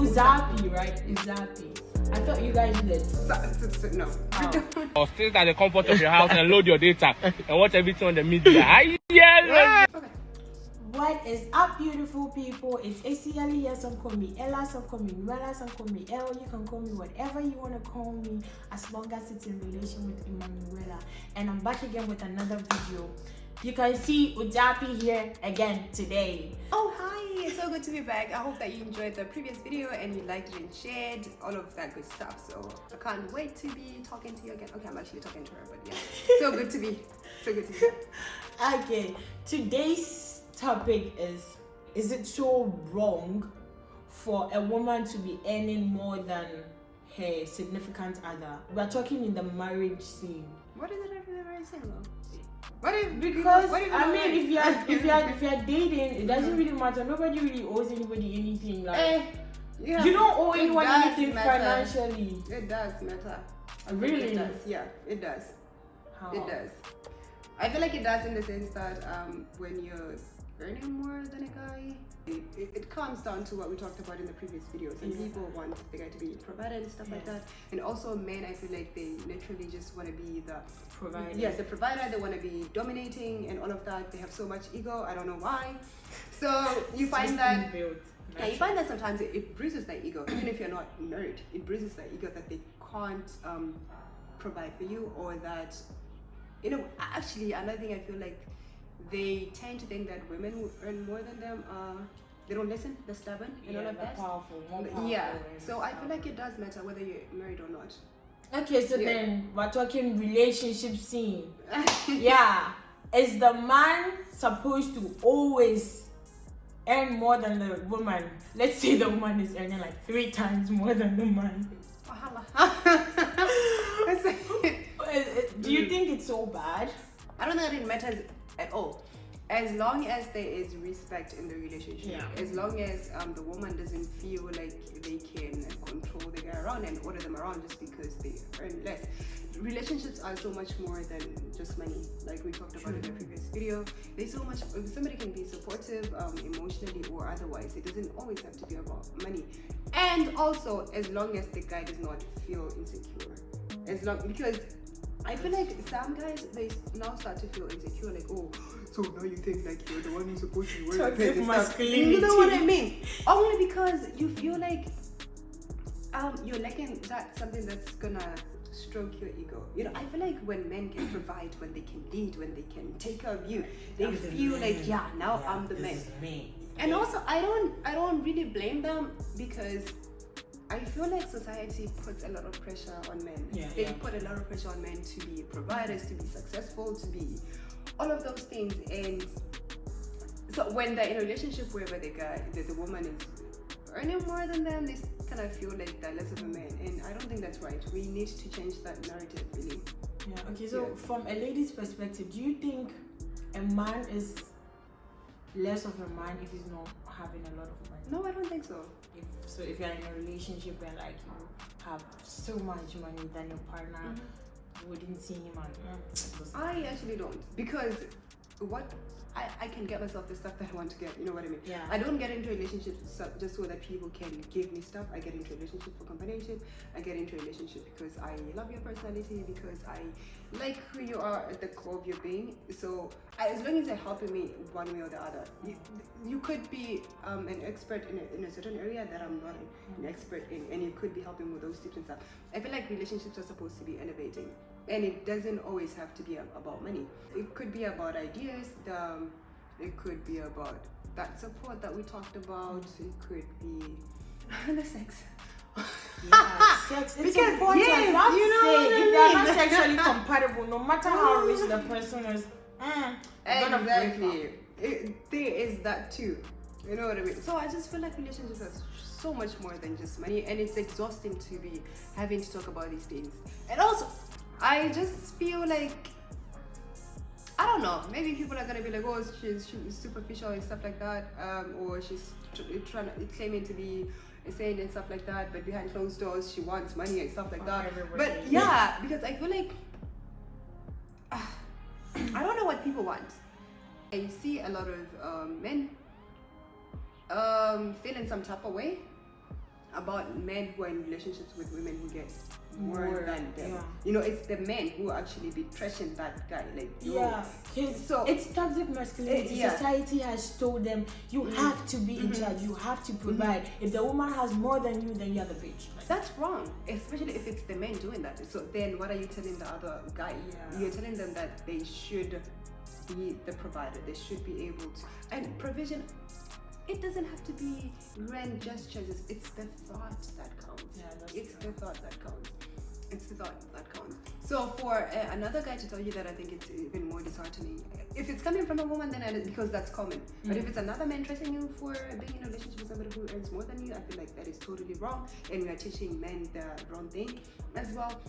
Uzapi, right? Uzapi. I thought you guys did. No. Oh. Or stay at the comfort of your house and load your data and watch everything on the media. Yes. Okay. What is up, beautiful people? It's ACL here. Some call me Ella, some call me Nuella, some call me Elle. You can call me whatever you want to call me, as long as it's in relation with Emanuela. And I'm back again with another video. You can see Uzapi here again today. Oh, hi. It's so good to be back. I hope that you enjoyed the previous video and you liked it and shared all of that good stuff. So I can't wait to be talking to you again. Okay, I'm actually talking to her, but yeah. So good to be back. Okay, today's topic is it so wrong for a woman to be earning more than her significant other? We're talking in the marriage scene. What is it every very single? Because I mean, if you're dating, it doesn't really matter. Nobody really owes anybody anything. Like yeah, you don't owe anyone anything matter. financially. It does matter. Really? It does. Yeah, it does. How? It does. I feel like it does in the sense that when you're earning more than a guy, it comes down to what we talked about in the previous videos. And people want the guy to be provider and stuff like that. And also men, I feel like they literally just want to be the provider. Yes, the provider. They want to be dominating and all of that. They have so much ego. I don't know why. So you find that. Yeah, you find that sometimes it bruises their ego, even if you're not married. It bruises their ego that they can't provide for you, or that, you know, actually another thing I feel like they tend to think that women who earn more than them they don't listen, they're stubborn and all of that. More powerful, yeah, so I feel like it does matter whether you're married or not. Okay, so then we're talking relationship scene. Yeah, is the man supposed to always earn more than the woman? Let's say the woman is earning like 3 times more than the man. Do you think it's so bad? I don't think it matters at all. As long as there is respect in the relationship, as long as the woman doesn't feel like they can control the guy around and order them around just because they earn less. Relationships are so much more than just money, like we talked about in the previous video. There's so much. Somebody can be supportive emotionally or otherwise. It doesn't always have to be about money. And also, as long as the guy does not feel insecure, because I feel like some guys, they now start to feel insecure, like, oh, so now you think like you're the one who's supposed to be wearing toxic masculinity. You know what I mean? Only because you feel like you're lacking that something that's gonna stroke your ego. You know, I feel like when men can provide, when they can lead, when they can take care of you, they feel like, now I'm the man. And also, I don't really blame them, because I feel like society puts a lot of pressure on men. They put a lot of pressure on men to be providers, to be successful, to be all of those things. And so when they're in a relationship wherever the woman is earning more than them, they kind of feel like they're less of a man. And I don't think that's right. We need to change that narrative, really. Yeah, okay, so from a lady's perspective, do you think a man is less of a man if he's not having a lot of money? No, I don't think so. If you're in a relationship where like you have so much money than your partner, you wouldn't see him and I actually don't, because what I can get myself the stuff that I want to get, you know what I mean? Yeah. I don't get into relationships just so that people can give me stuff. I get into a relationship for companionship. I get into a relationship because I love your personality, because I like who you are at the core of your being. So as long as you're helping me one way or the other, you could be an expert in a certain area that I'm not an expert in, and you could be helping with those tips and stuff. I feel like relationships are supposed to be elevating. And it doesn't always have to be about money. It could be about ideas. It could be about that support that we talked about. It could be the sex. Yeah, sex. It's important. Yes, you know if they're not sexually compatible, no matter how rich the person is, exactly. There is that too. You know what I mean? So I just feel like relationships are so much more than just money, and it's exhausting to be having to talk about these things. And also, I just feel like, I don't know, maybe people are gonna be like, oh, she's superficial and stuff like that, or she's claiming to be insane and stuff like that, but behind closed doors she wants money and stuff like that. But yeah, because I feel like I don't know what people want. I see a lot of men feeling some type of way about men who are in relationships with women who get more More, than them. yeah. You know, it's the men who actually be trashing that guy. Like, yo. Yeah, So- it's toxic masculinity. Yeah. Society has told them you have to be in charge, you have to provide. If the woman has more than you, then you're the bitch. That's wrong, especially if it's the men doing that. So then what are you telling the other guy? Yeah. You're telling them that they should be the provider. They should be able to. And provision, it doesn't have to be grand gestures. It's the thought that counts. Yeah, that's it's true. the thought that counts. It's the thought that counts. So for another guy to tell you that, I think it's even more disheartening. If it's coming from a woman, then because that's common. But if it's another man trusting you for being in a relationship with somebody who earns more than you, I feel like that is totally wrong, and we are teaching men the wrong thing as well.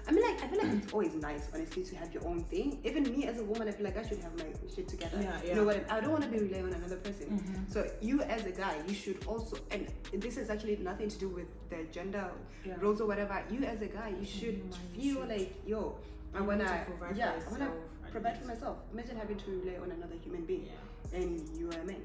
I mean, like, I feel like it's always nice, honestly, to have your own thing. Even me as a woman, I feel like I should have my shit together. Yeah, You yeah. know what? I don't want to be relying on another person. So you as a guy, you should also, and this is actually nothing to do with the gender Yeah. roles or whatever. You as a guy, you should You feel should. like, yo, I You wanna, need to provide for yeah, I wanna yourself, at provide for least. myself. Imagine having to rely on another human being, Yeah. and you are a man.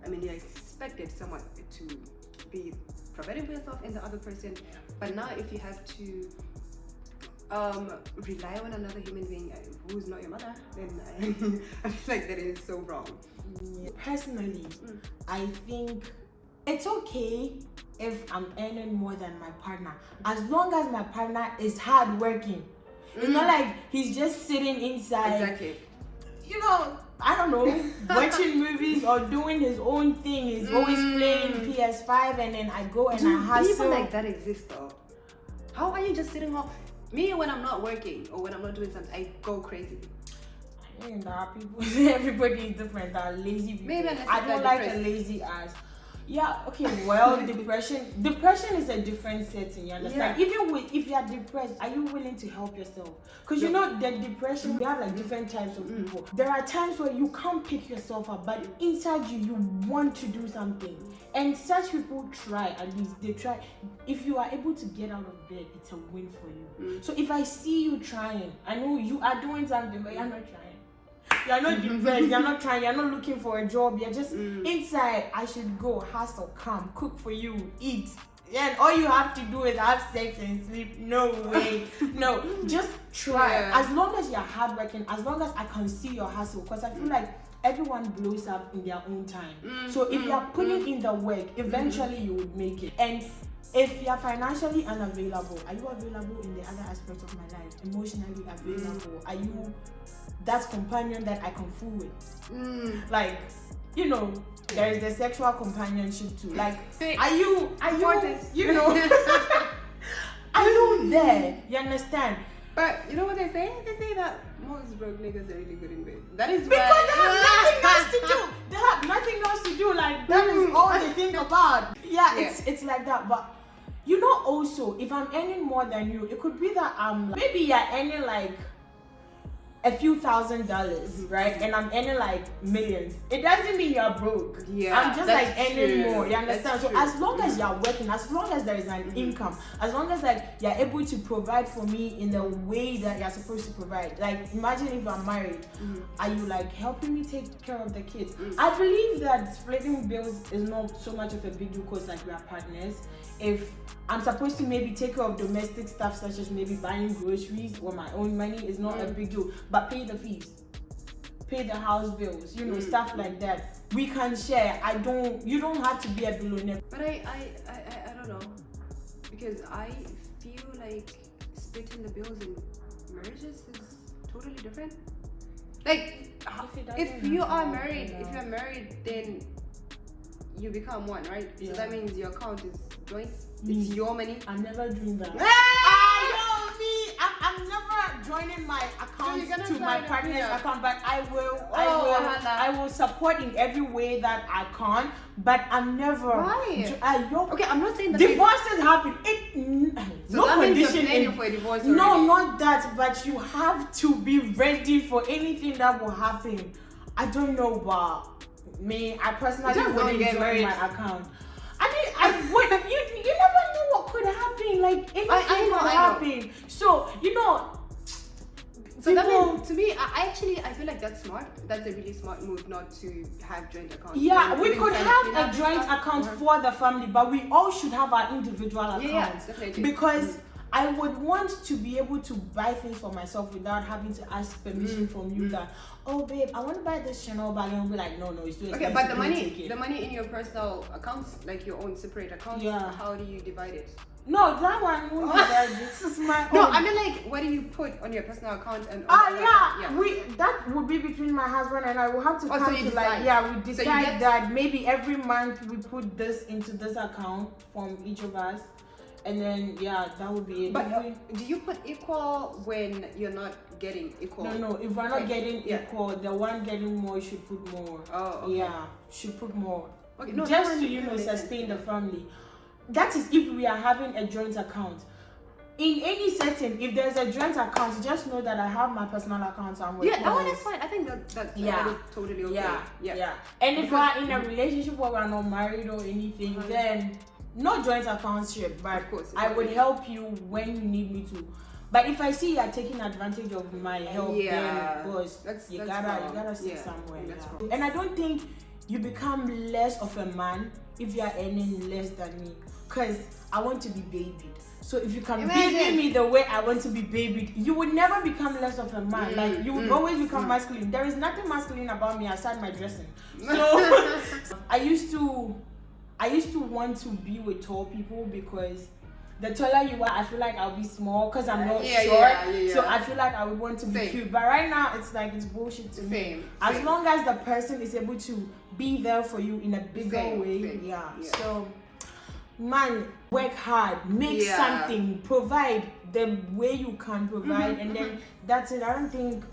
I mean, you're expected somewhat to be providing for yourself and the other person. But now, if you have to rely on another human being who's not your mother, then I feel like that is so wrong. Personally, I think it's okay if I'm earning more than my partner, as long as my partner is hardworking. It's not like he's just sitting inside, Exactly. you know, I don't know, watching movies or doing his own thing. He's always playing PS5, and then I go and I Do hustle. people like that exist though? How are you just sitting home? Me, when I'm not working or when I'm not doing something, I go crazy. I mean, there are people, everybody is different. There are lazy people. Maybe unless I you're don't like depressed. a lazy ass. Yeah, okay, well, depression is a different setting, you understand? Yeah. Even if you're depressed, are you willing to help yourself? Because you know that depression, we have like different types of people. There are times where you can't pick yourself up, but inside you want to do something. And such people try, at least they try. If you are able to get out of bed, it's a win for you. So if I see you trying, I know you are doing something, but you're not trying. You're not depressed, you're not trying, you're not looking for a job, you're just inside. I should go, hustle, come, cook for you, eat. And all you have to do is have sex and sleep. No way. No, just try. Yeah. As long as you're hardworking, as long as I can see your hustle, because I feel like everyone blows up in their own time. So if you're putting in the work, eventually you would make it. And if you're financially unavailable, are you available in the other aspects of my life? Emotionally available? Are you that companion that I can fool with? Like, you know, there is the sexual companionship too. Like, are you, you know, are you there? You understand? But you know what they say? They say that most broke niggas are really good in bed. That is Because why. they have nothing else to do. They have nothing else to do. Like, that is all they think about. Yeah, it's like that. But you know, also, if I'm earning more than you, it could be that maybe you're earning like a few $1,000s, right? And I'm earning like millions. It doesn't mean you're broke. Yeah, I'm just like that's earning true. more. You understand? That's So true. as long as you're working, as long as there is an income, as long as like you're able to provide for me in the way that you're supposed to provide. Like, imagine if I'm married, are you like helping me take care of the kids? I believe that splitting bills is not so much of a big deal because like we are partners. If I'm supposed to maybe take care of domestic stuff such as maybe buying groceries or my own money, is not a big deal. But pay the fees, pay the house bills, you know, stuff like that. We can share. You don't have to be a billionaire. But I don't know, because I feel like splitting the bills in marriages is totally different. Like, if you are married, then you become one, right? Yeah. So that means your account is joint. It's your money. I'm never doing that. I'm never joining my account you're gonna to my sign up, partner's yeah. account, but I Hannah. will support in every way that I can. But I'm never. Why? Okay, I'm not saying that. Divorces happen. So No that means you're condition. planning for a divorce No, already. not that. But you have to be ready for anything that will happen. I don't know, but me, I personally Just don't wouldn't get join married. my account. I mean, I would. You never know what could happen. Like anything I know. could happen. So you know. So that people- means, to me, I feel like that's smart. That's a really smart move not to have joint accounts. Yeah, And we even could send have cleanup a joint and stuff. account for the family, but we all should have our individual accounts. Yeah, definitely. Because I would want to be able to buy things for myself without having to ask permission from you that, oh babe, I want to buy this Chanel bag, and I'll be like, no, it's too expensive. Okay, but don't take it. the money in your personal accounts, like your own separate accounts, Yeah. how do you divide it? No, that one won't be that. This is my No, own. I mean like, what do you put on your personal account and? Yeah, that would be between my husband and I. Will have to Oh, so come you to like, decide. we So you decide get- that maybe every month we put this into this account from each of us, and then that would be it. But If we- do you put equal when you're not getting equal? no, if we're not Okay, getting yeah. equal, the one getting more should put more. Oh, okay. Yeah, should put more. Okay, no, that Just one to kinda makes sense. sustain the family. That is if we are having a joint account. In any setting, if there's a joint account, just know that I have my personal account somewhere. Yeah, that one is fine. I think that Yeah. is totally okay. Yeah. And if Because- we're in a relationship where we're not married or anything, then no joint accounts, but Of course, I would exactly. help you when you need me to. But if I see you're taking advantage of my help, Yeah. then boss, That's you wrong. gotta sit Yeah, somewhere. that's Yeah. wrong. And I don't think you become less of a man if you are earning less than me, because I want to be babied. So if you can Imagine. baby me the way I want to be babied, you would never become less of a man. Like you would always become masculine. There is nothing masculine about me aside my dressing. So I used to want to be with tall people because the taller you are, I feel like I'll be small because I'm not Yeah, short. yeah. So I feel like I would want to be Same. cute. But right now it's like it's bullshit to me. Same. As Same. long as the person is able to be there for you in a bigger Same, way, same. yeah. Yeah. So man, work hard, make Yeah. something, provide the way you can provide, and then that's it. I don't think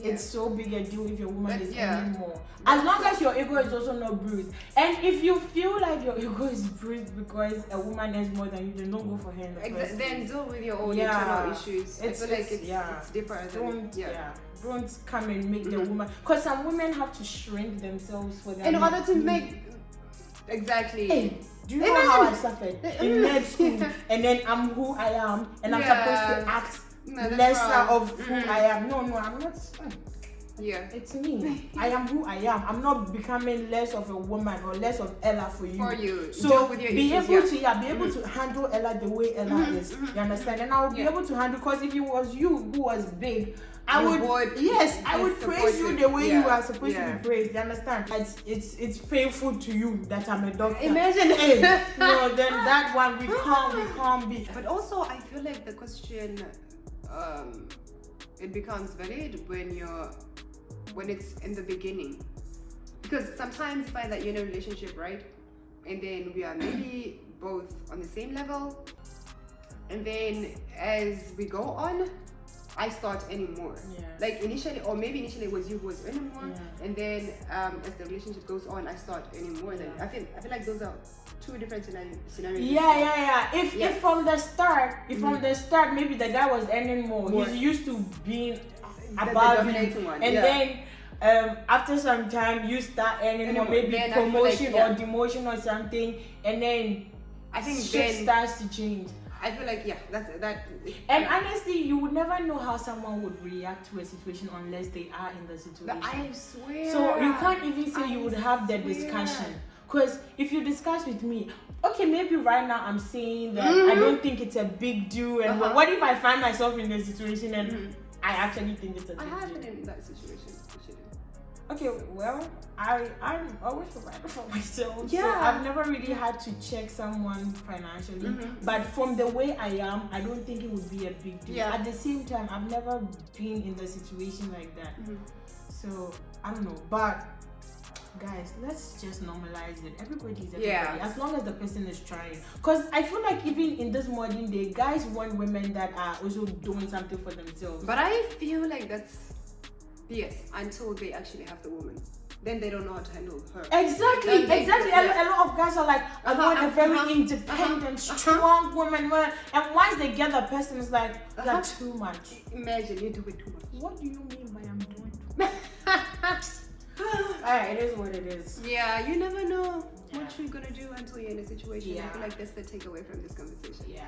it's so big a deal if your woman is earning more. As long as your ego is also not bruised. And if you feel like your ego is bruised because a woman earns more than you, then don't go for her in the first Then place. deal with your own Yeah. internal issues. I feel like it's different. Don't come and make the woman, because some women have to shrink themselves for their In order to men. make exactly. Hey, do you know how I suffered in med school? And then I'm who I am, and I'm supposed to act No, that's lesser wrong. of who I am. No, I'm not. Yeah. It's me. I am who I am. I'm not becoming less of a woman or less of Ella for you. For you. So Deal with your be issues, able to be able to handle Ella the way Ella is. You understand? And I will be able to handle, because if it was you who was big, I You would I be would praise you supportive. the way you Yeah. are supposed to be praised. You understand? It's painful to you that I'm a doctor. Imagine Hey, no, then that one we can't be. But also, I feel like the question, it becomes valid when it's in the beginning, because sometimes you find that you're in a relationship, right? And then we are maybe both on the same level, and then as we go on, I start earning more. Yeah. Like initially, or maybe initially it was you who was earning more, Yeah. and then as the relationship goes on, I start earning more. Then I feel like those are two different scenarios. Yeah. If from the start, maybe the guy was earning more. More. He's used to being The above dominating you, one, and yeah. then after some time you start earning more, maybe then I feel like, promotion yeah. or demotion or something, and then I think shit then starts to change. I feel like that. And honestly, you would never know how someone would react to a situation unless they are in the situation. But I swear. So you can't even say you I would have the swear. discussion. Because if you discuss with me, okay, maybe right now I'm saying that I don't think it's a big deal. And what if I find myself in the situation and I actually think it's a I big have deal? been in that situation actually. Okay, well, I'm always providing for myself. So Yeah. I've never really had to check someone financially. But from the way I am, I don't think it would be a big deal. Yeah. At the same time, I've never been in the situation like that. So I don't know. But guys, let's just normalize it. Everybody's everybody. Yeah. As long as the person is trying. Because I feel like even in this modern day, guys want women that are also doing something for themselves. But I feel like that's BS until they actually have the woman. Then they don't know how to handle her. Exactly. Yeah. A lot of guys are like, I want a very independent, strong woman. And once they get the person, it's like, that's too much. Imagine you do it too much. What do you mean by I'm doing too much? Alright, it is what it is. Yeah, you never know what you're gonna do until you're in a situation. I Yeah. feel like that's the takeaway from this conversation. Yeah.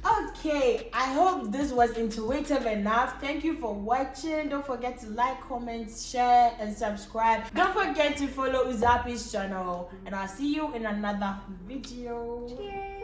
Okay, I hope this was intuitive enough. Thank you for watching. Don't forget to like, comment, share, and subscribe. Don't forget to follow Uzapi's channel. And I'll see you in another video. Cheers.